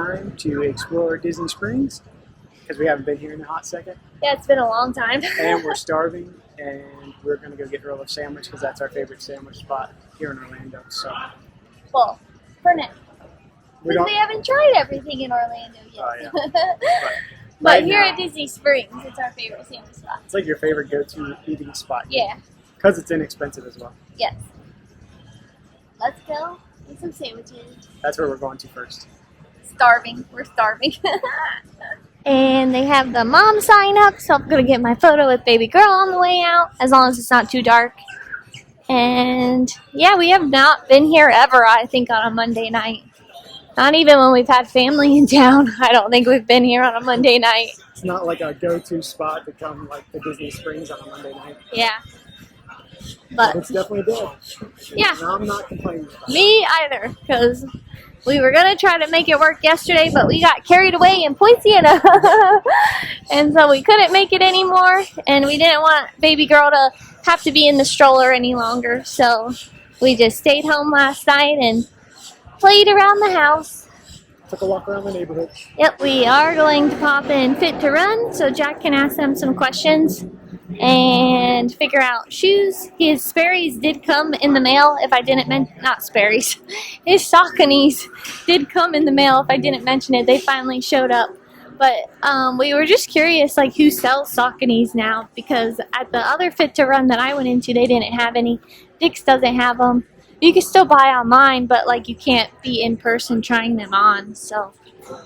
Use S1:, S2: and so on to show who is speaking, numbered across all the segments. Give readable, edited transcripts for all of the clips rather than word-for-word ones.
S1: time to explore Disney Springs because we haven't been here in a hot second.
S2: Yeah, it's been a long time.
S1: And we're starving, and we're going to go get Earl of Sandwich because that's our favorite sandwich spot here in Orlando. So,
S2: Well, for now.
S1: we
S2: Because we haven't tried everything in Orlando yet.
S1: Oh, yeah.
S2: But
S1: right
S2: here
S1: now,
S2: at Disney Springs, it's our favorite sandwich spot.
S1: it's like your favorite go-to eating spot.
S2: Yeah.
S1: Because it's inexpensive as well.
S2: Yes. Let's go eat some sandwiches.
S1: That's where we're going to first.
S2: Starving. We're starving. And they have the mom sign up, so I'm going to get my photo with baby girl on the way out, as long as it's not too dark. And yeah, we have not been here ever, I think, on a Monday night. Not even when we've had family in town. I don't think we've been here on a Monday night.
S1: It's not like a go-to spot to come like the Disney Springs on a Monday night.
S2: Yeah.
S1: But
S2: But
S1: it's definitely good.
S2: yeah.
S1: And I'm not complaining about it.
S2: Me either, because we were going to try to make it work yesterday, but we got carried away in Poinciana. And so we couldn't make it anymore, and we didn't want baby girl to have to be in the stroller any longer. So we just stayed home last night and played around the house.
S1: Took a walk around the neighborhood.
S2: Yep, we are going to pop in Fit to Run, so Jack can ask them some questions and figure out shoes. His Sperry's did come in the mail, if I didn't mention, not Sperry's, his Sauconys did come in the mail, if I didn't mention it. They finally showed up. But we were just curious, like, who sells Sauconys now, because at the other Fit to Run that I went into, they didn't have any. Dick's doesn't have them. You can still buy online, but like you can't be in person trying them on. So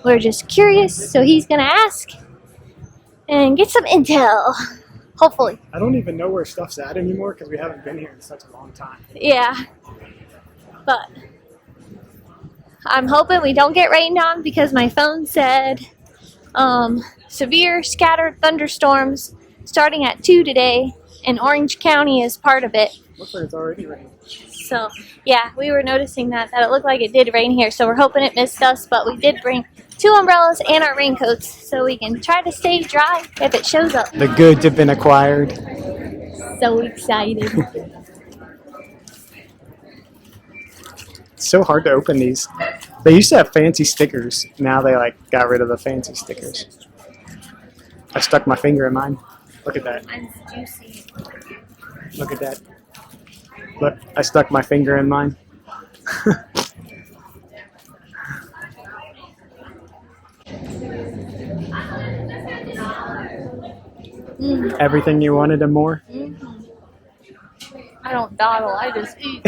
S2: we're just curious. So he's gonna ask and get some intel, hopefully.
S1: I don't even know where stuff's at anymore because we haven't been here in such a long time.
S2: Yeah, but I'm hoping we don't get rained on because my phone said severe scattered thunderstorms starting at 2 today, and Orange County is part of it.
S1: Looks like it's already raining.
S2: So, yeah, we were noticing that it looked like it did rain here, so we're hoping it missed us, but we did bring 2 umbrellas and our raincoats so we can try to stay dry if it shows up.
S1: The goods have been acquired.
S2: So excited.
S1: It's so hard to open these. They used to have fancy stickers. Now they got rid of the fancy stickers. I stuck my finger in mine. Look at that.
S2: Mine's juicy.
S1: Look at that. Look, I stuck my finger in mine. Everything you wanted and more.
S2: Mm-hmm. I don't dawdle, I just eat.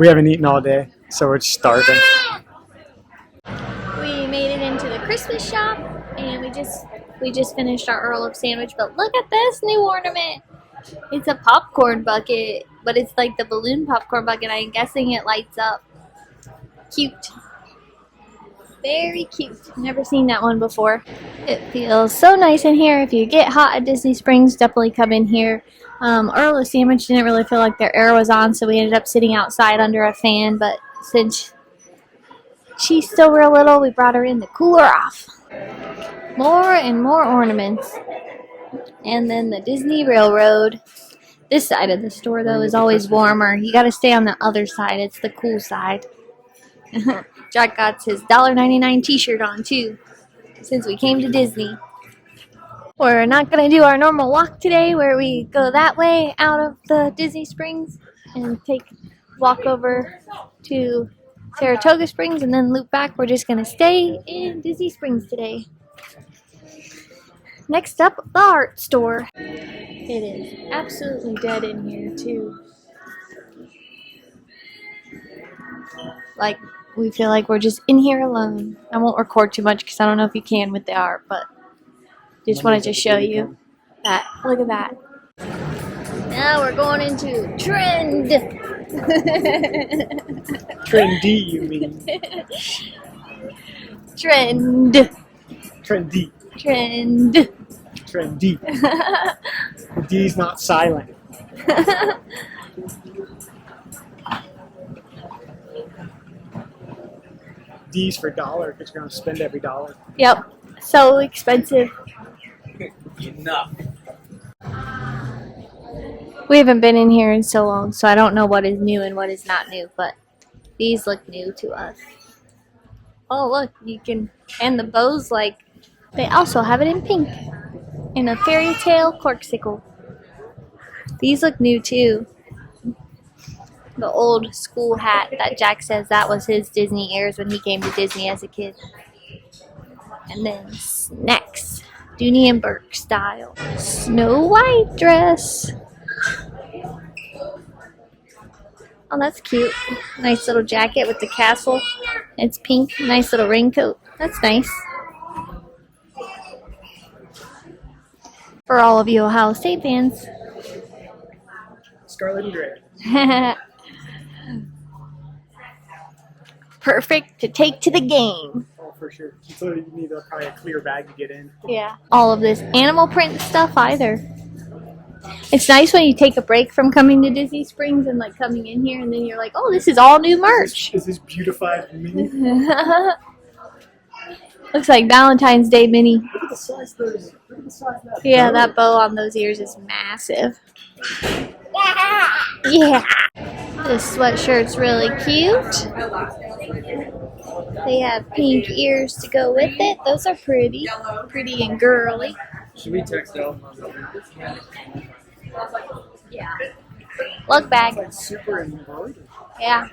S1: We haven't eaten all day, so we're starving.
S2: We made it into the Christmas shop, and we just finished our Earl of Sandwich, but look at this new ornament. It's a popcorn bucket, but it's like the balloon popcorn bucket. I'm guessing it lights up. Cute. Very cute. Never seen that one before. It feels so nice in here. If you get hot at Disney Springs, definitely come in here. Earl of Sandwich didn't really feel like their air was on, so we ended up sitting outside under a fan, but since she's still real little, we brought her in to cool her off. More and more ornaments. And then the Disney Railroad. This side of the store, though, is always warmer. You got to stay on the other side. It's the cool side. Jack got his $1.99 t-shirt on, too, since we came to Disney. We're not going to do our normal walk today, where we go that way out of the Disney Springs and walk over to Saratoga Springs and then loop back. We're just going to stay in Disney Springs today. Next up, the art store. It is absolutely dead in here, too. Like, we feel like we're just in here alone. I won't record too much because I don't know if you can with the art, but just wanted to show you that. Look at that. Now we're going into Trend.
S1: Trendy, you mean?
S2: Trend.
S1: Trendy.
S2: Trend.
S1: Trendy. The D's not silent. D's for dollar because you're going to spend every dollar.
S2: Yep. So expensive.
S1: Enough.
S2: We haven't been in here in so long, so I don't know what is new and what is not new, but these look new to us. Oh, look, you can, and the bow's like, they also have it in pink. And a fairy tale corksicle. These look new too. The old school hat that Jack says that was his Disney ears when he came to Disney as a kid. And then snacks. Dooney and Burke style. Snow White dress. Oh, that's cute. Nice little jacket with the castle. It's pink. Nice little raincoat. That's nice. For all of you Ohio State fans.
S1: Scarlet and Gray.
S2: Perfect to take to the game.
S1: Oh, for sure. So you need probably a clear bag to get in.
S2: Yeah. All of this animal print stuff either. It's nice when you take a break from coming to Disney Springs and like coming in here and then you're like, oh, this is all new merch.
S1: Is this beautified mini?
S2: Looks like Valentine's Day mini.
S1: Look at the size of those. Look at the size of that.
S2: Yeah, that bow on those ears is massive. Yeah. This sweatshirt's really cute. They have pink ears to go with it. Those are pretty. Pretty and girly.
S1: Should we text Elle?
S2: Yeah. Lug bag.
S1: It's like super embroidered.
S2: Yeah.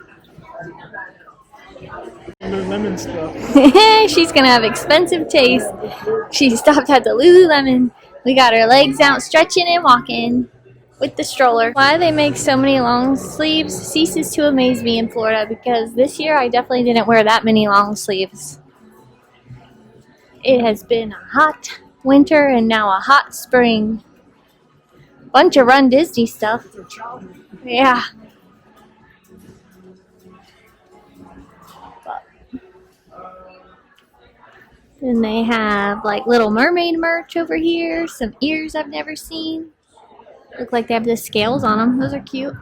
S1: Lululemon stuff.
S2: She's gonna have expensive taste. She stopped at the Lululemon. We got her legs out stretching and walking with the stroller. Why they make so many long sleeves ceases to amaze me in Florida, because this year I definitely didn't wear that many long sleeves. It has been a hot winter and now a hot spring. Bunch of Run Disney stuff. Yeah. Then they have like Little Mermaid merch over here. Some ears I've never seen. Look like they have the scales on them. Those are cute.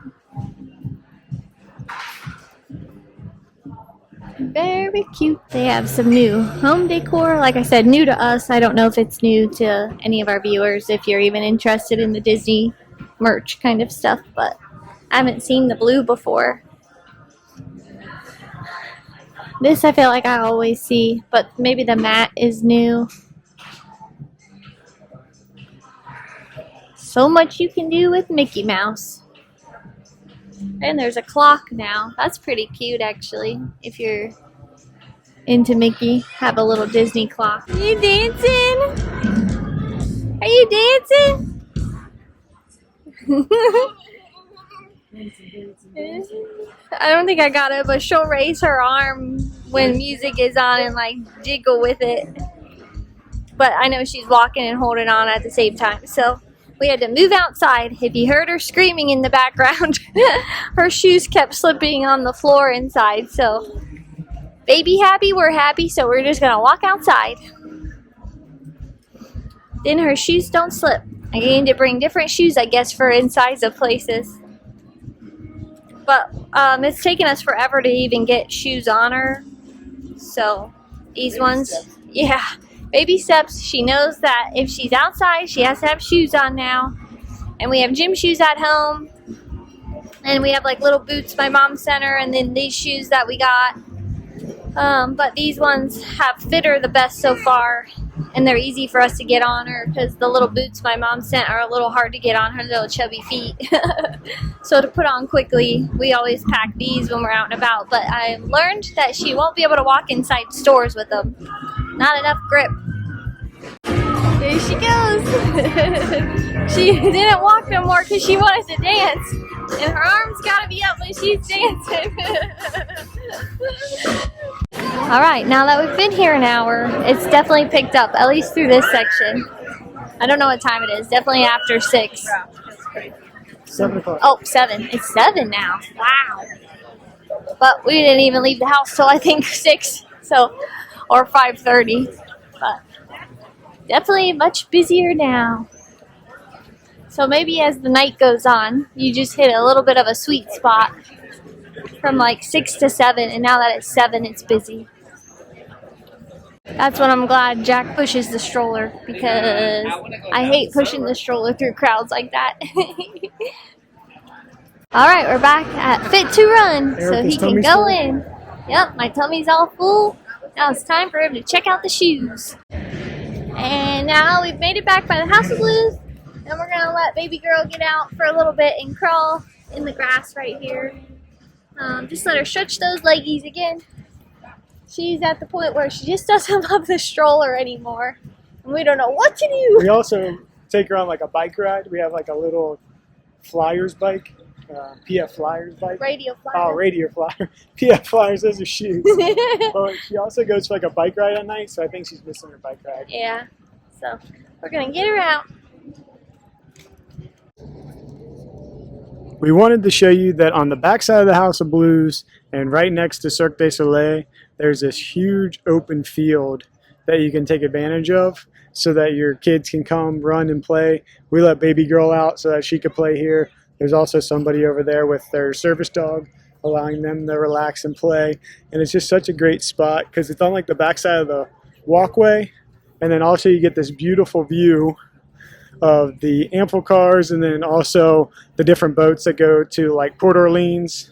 S2: Very cute. They have some new home decor. Like I said, new to us. I don't know if it's new to any of our viewers, if you're even interested in the Disney merch kind of stuff, but I haven't seen the blue before. This I feel like I always see, but maybe the mat is new. So much you can do with Mickey Mouse. And there's a clock now. That's pretty cute actually. If you're into Mickey, have a little Disney clock. Are you dancing? Are you dancing? I don't think I got it, but she'll raise her arm when music is on and like jiggle with it. But I know she's walking and holding on at the same time. So we had to move outside. If you heard her screaming in the background, her shoes kept slipping on the floor inside. So baby happy, we're happy, so we're just gonna walk outside. Then her shoes don't slip. I need to bring different shoes, I guess, for insides of places. But it's taken us forever to even get shoes on her. So these baby ones, steps. Yeah, baby steps. She knows that if she's outside, she has to have shoes on now. And we have gym shoes at home. And we have like little boots my mom sent her, and then these shoes that we got. But these ones have fit her the best so far. And they're easy for us to get on her because the little boots my mom sent are a little hard to get on her little chubby feet. So to put on quickly, we always pack these when we're out and about. But I've learned that she won't be able to walk inside stores with them. Not enough grip. There she goes. She didn't walk no more because she wanted to dance. And her arms gotta be up when she's dancing. Alright, now that we've been here an hour, it's definitely picked up, at least through this section. I don't know what time it is. Definitely after 6.
S1: 7 o'clock.
S2: Oh, 7. It's 7 now. Wow. But we didn't even leave the house till I think 6. So, or 5:30. But definitely much busier now. So maybe as the night goes on, you just hit a little bit of a sweet spot from like 6 to 7, and now that it's 7, it's busy. That's when I'm glad Jack pushes the stroller, because I hate pushing the stroller through crowds like that. Alright, we're back at Fit to Run, so he can go in. Yep, my tummy's all full, Now it's time for him to check out the shoes. And now we've made it back by the House of Blues. And we're gonna let baby girl get out for a little bit and crawl in the grass right here. Just let her stretch those leggies again. She's at the point where she just doesn't love the stroller anymore. And we don't know what to do.
S1: We also take her on like a bike ride. We have like a little Flyers bike, PF Flyers bike.
S2: Radio flyer.
S1: Oh, Radio Flyer. PF Flyers, those are shoes. But she also goes for like a bike ride at night, so I think she's missing her bike ride.
S2: Yeah. So we're gonna get her out.
S1: We wanted to show you that on the backside of the House of Blues and right next to Cirque du Soleil, there's this huge open field that you can take advantage of so that your kids can come run and play. We let baby girl out so that she could play here. There's also somebody over there with their service dog allowing them to relax and play. And it's just such a great spot because it's on like the backside of the walkway. And then also you get this beautiful view of the ample cars and then also the different boats that go to like Port Orleans,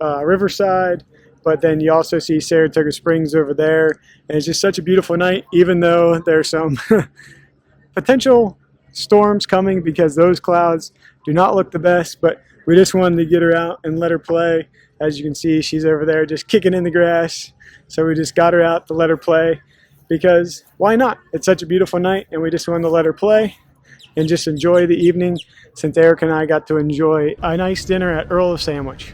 S1: Riverside. But then you also see Saratoga Springs over there. And it's just such a beautiful night, even though there's some potential storms coming because those clouds do not look the best. But we just wanted to get her out and let her play. As you can see, she's over there just kicking in the grass. So we just got her out to let her play because why not? It's such a beautiful night and we just wanted to let her play and just enjoy the evening since Eric and I got to enjoy a nice dinner at Earl of Sandwich.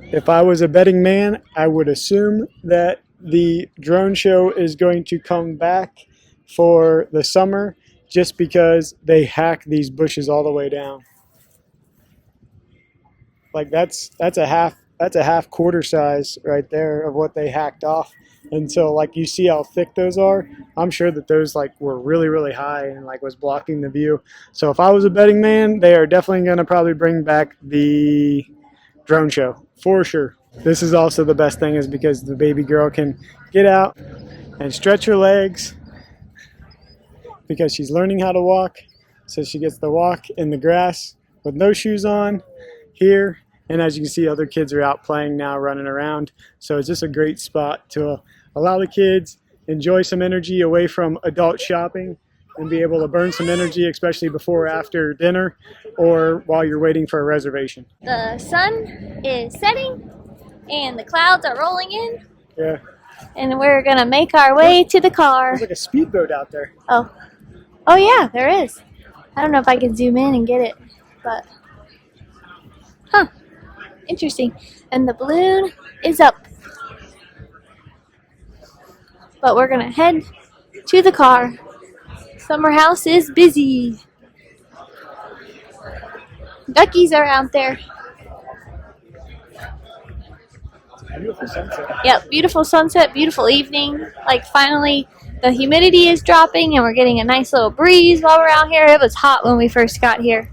S1: If I was a betting man, I would assume that the drone show is going to come back for the summer just because they hack these bushes all the way down. Like that's a half quarter size right there of what they hacked off. And so like you see how thick those are. I'm sure that those like were really high and like was blocking the view. So if I was a betting man, they are definitely going to probably bring back the drone show for sure. This is also the best thing is because the baby girl can get out and stretch her legs because she's learning how to walk. So she gets to walk in the grass with no shoes on here. And as you can see, other kids are out playing now, running around. So it's just a great spot to allow the kids enjoy some energy away from adult shopping and be able to burn some energy, especially before or after dinner or while you're waiting for a reservation.
S2: The sun is setting and the clouds are rolling in.
S1: Yeah.
S2: And we're gonna make our way to the car.
S1: There's like a speedboat out there.
S2: Oh yeah, there is. I don't know if I can zoom in and get it, but interesting. And the balloon is up. But we're gonna head to the car. Summer house is busy. Duckies are out there.
S1: Beautiful sunset.
S2: Yep, beautiful sunset, beautiful evening. Like finally the humidity is dropping and we're getting a nice little breeze while we're out here. It was hot when we first got here.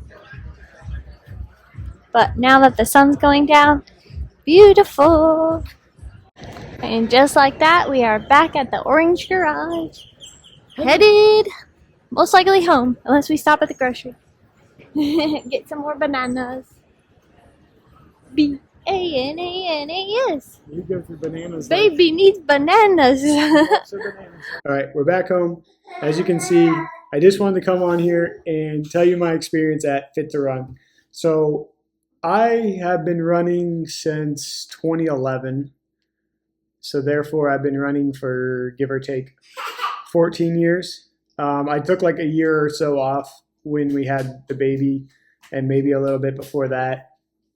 S2: But now that the sun's going down, beautiful. And just like that, we are back at the Orange Garage. Headed most likely home, unless we stop at the grocery. Get some more bananas. B-A-N-A-N-A-S.
S1: You go for bananas.
S2: Baby needs bananas.
S1: All right, we're back home. As you can see, I just wanted to come on here and tell you my experience at Fit to Run. So I have been running since 2011. So therefore, I've been running for, give or take, 14 years. I took like a year or so off when we had the baby and maybe a little bit before that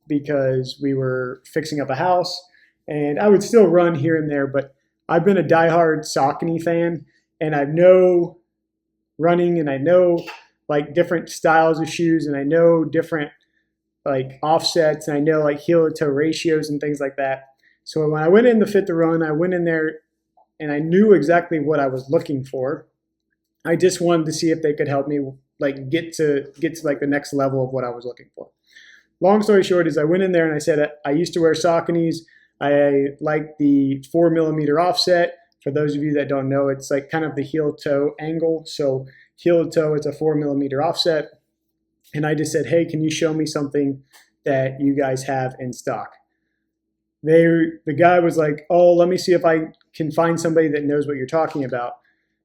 S1: because we were fixing up a house. And I would still run here and there, but I've been a diehard Saucony fan and I know running and I know like different styles of shoes and I know different like offsets and I know like heel to toe ratios and things like that. So when I went in the Fit to Run, I went in there and I knew exactly what I was looking for. I just wanted to see if they could help me like get to like the next level of what I was looking for. Long story short is I went in there and I said I used to wear Sauconys. I like the 4mm offset. For those of you that don't know, it's like kind of the heel toe angle. So heel to toe, it's a 4mm offset. And I just said, hey, can you show me something that you guys have in stock? The guy was like, oh, let me see if I can find somebody that knows what you're talking about.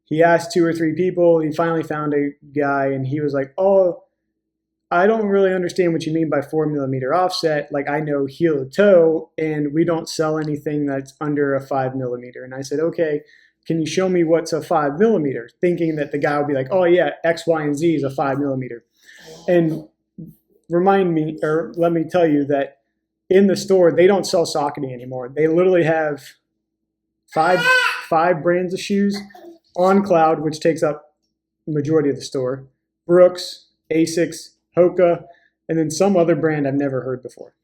S1: He asked 2 or 3 people. He finally found a guy, and he was like, oh, I don't really understand what you mean by 4mm offset. Like, I know heel to toe, and we don't sell anything that's under a 5mm. And I said, okay, can you show me what's a 5mm? Thinking that the guy would be like, oh yeah, X, Y, and Z is a 5mm. And remind me, or let me tell you that in the store, they don't sell Saucony anymore. They literally have five brands of shoes. On Cloud, which takes up the majority of the store, Brooks, Asics, Hoka, and then some other brand I've never heard before.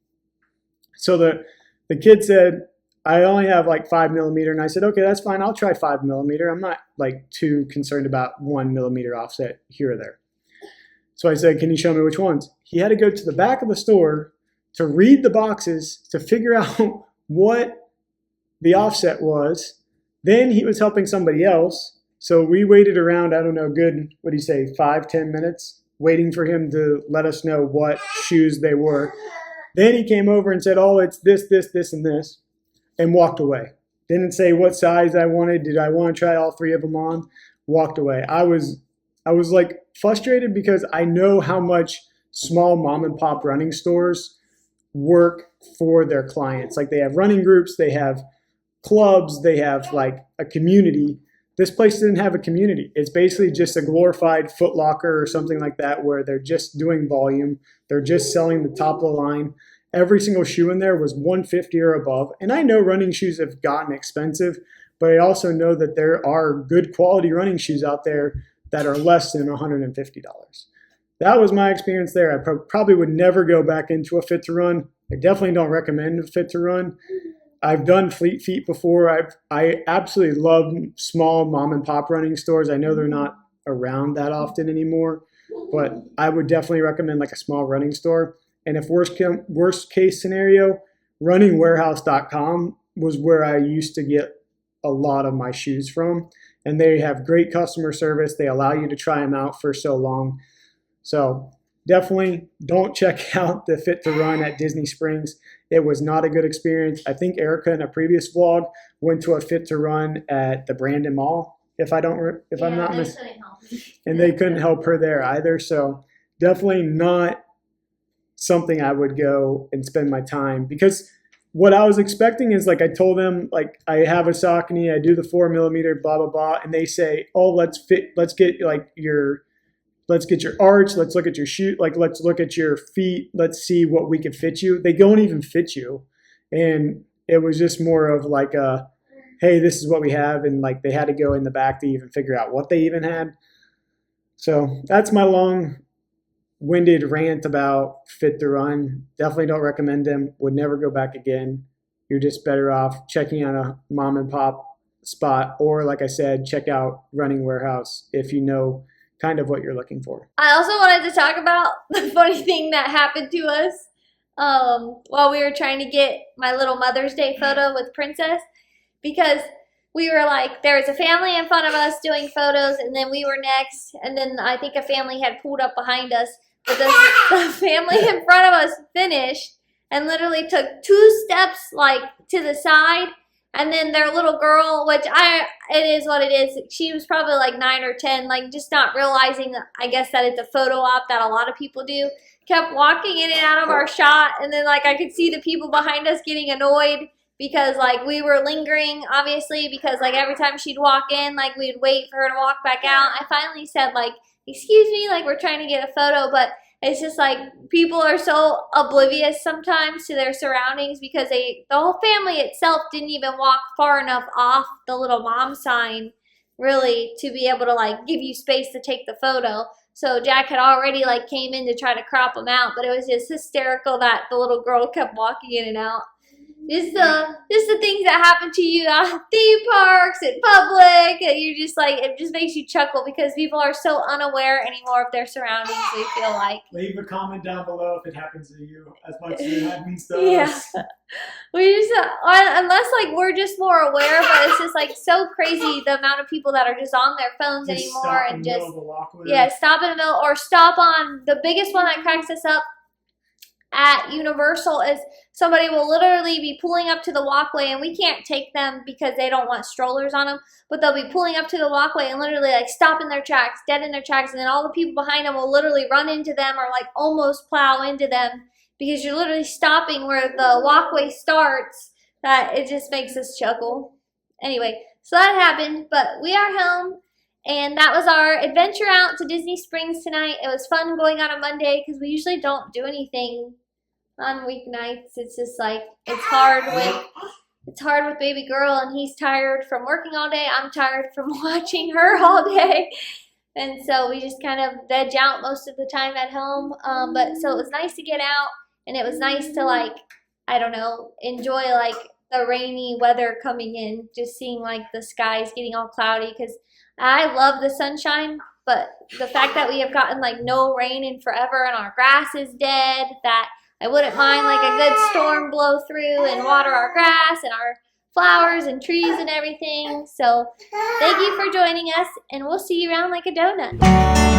S1: So the kid said, I only have like 5mm, and I said, okay, that's fine. I'll try 5mm. I'm not like too concerned about 1mm offset here or there. So I said, can you show me which ones? He had to go to the back of the store to read the boxes to figure out what the offset was. Then he was helping somebody else. So we waited around, I don't know, good, what do you say, 5-10 minutes, waiting for him to let us know what shoes they were. Then he came over and said, oh, it's this, this, this, and this, and walked away. Didn't say what size I wanted. Did I want to try all 3 of them on? Walked away. I was like frustrated because I know how much small mom and pop running stores work for their clients. Like, they have running groups, they have clubs, they have like a community. This place didn't have a community. It's basically just a glorified Foot Locker or something like that, where they're just doing volume. They're just selling the top of the line. Every single shoe in there was $150 or above. And I know running shoes have gotten expensive, but I also know that there are good quality running shoes out there that are less than $150. That was my experience there. I probably would never go back into a Fit to Run. I definitely don't recommend a Fit to Run. I've done Fleet Feet before. I absolutely love small mom and pop running stores. I know they're not around that often anymore, but I would definitely recommend like a small running store. And if worst case scenario, runningwarehouse.com was where I used to get a lot of my shoes from. And they have great customer service. They allow you to try them out for so long. So definitely don't check out the Fit to Run at Disney Springs. It was not a good experience. I think Erica in a previous vlog went to a Fit to Run at the Brandon Mall, if I'm not mistaken. And they couldn't help her there either. So definitely not something I would go and spend my time, because what I was expecting is, like, I told them, like, I have a Saucony, I do the 4mm, blah, blah, blah. And they say, oh, let's get your arch, let's look at your shoe, like, let's look at your feet, let's see what we can fit you. They don't even fit you. And it was just more of like hey, this is what we have. And like, they had to go in the back to even figure out what they even had. So that's my long-winded rant about Fit to Run. Definitely don't recommend them. Would never go back again. You're just better off checking out a mom and pop spot, or like I said, check out Running Warehouse if you know kind of what you're looking for.
S2: I also wanted to talk about the funny thing that happened to us while we were trying to get my little Mother's Day photo with Princess, because we were like, there was a family in front of us doing photos, and then we were next, and then I think a family had pulled up behind us, but the family in front of us finished and literally took 2 steps like to the side. And then their little girl, which it is what it is. She was probably like 9 or 10, like just not realizing, I guess, that it's a photo op that a lot of people do. Kept walking in and out of our shot. And then like I could see the people behind us getting annoyed because like we were lingering, obviously, because like every time she'd walk in, like we'd wait for her to walk back out. I finally said like, excuse me, like we're trying to get a photo, but it's just like people are so oblivious sometimes to their surroundings, because the whole family itself didn't even walk far enough off the little mom sign really to be able to like give you space to take the photo. So Jack had already like came in to try to crop them out, but it was just hysterical that the little girl kept walking in and out.
S3: Just the things that happen to you at theme parks, in public, and you're just like, it just makes you chuckle because people are so unaware anymore of their surroundings, they feel like.
S1: Leave a comment down below if it happens to you as much as it happens to
S3: Yeah.
S1: us.
S3: We just, unless like we're just more aware, but it's just like so crazy the amount of people that are just on their phones
S1: Just
S3: anymore
S1: stop in
S3: and
S1: the middle
S3: just,
S1: of the walkway.
S3: yeah, stop in the middle or stop on, the biggest one that cracks us up at Universal is somebody will literally be pulling up to the walkway, and we can't take them because they don't want strollers on them, but they'll be pulling up to the walkway and literally like stop in their tracks, dead in their tracks, and then all the people behind them will literally run into them or like almost plow into them because you're literally stopping where the walkway starts. That it just makes us chuckle. Anyway, so that happened, but we are home. And that was our adventure out to Disney Springs tonight. It was fun going on a Monday because we usually don't do anything on weeknights. It's just like, it's hard with baby girl, and he's tired from working all day. I'm tired from watching her all day. And so we just kind of veg out most of the time at home. But so it was nice to get out, and it was nice to like, I don't know, enjoy like the rainy weather coming in, just seeing like the skies getting all cloudy because I love the sunshine, but the fact that we have gotten like no rain in forever and our grass is dead, that I wouldn't mind like a good storm blow through and water our grass and our flowers and trees and everything. So thank you for joining us, and we'll see you around like a donut.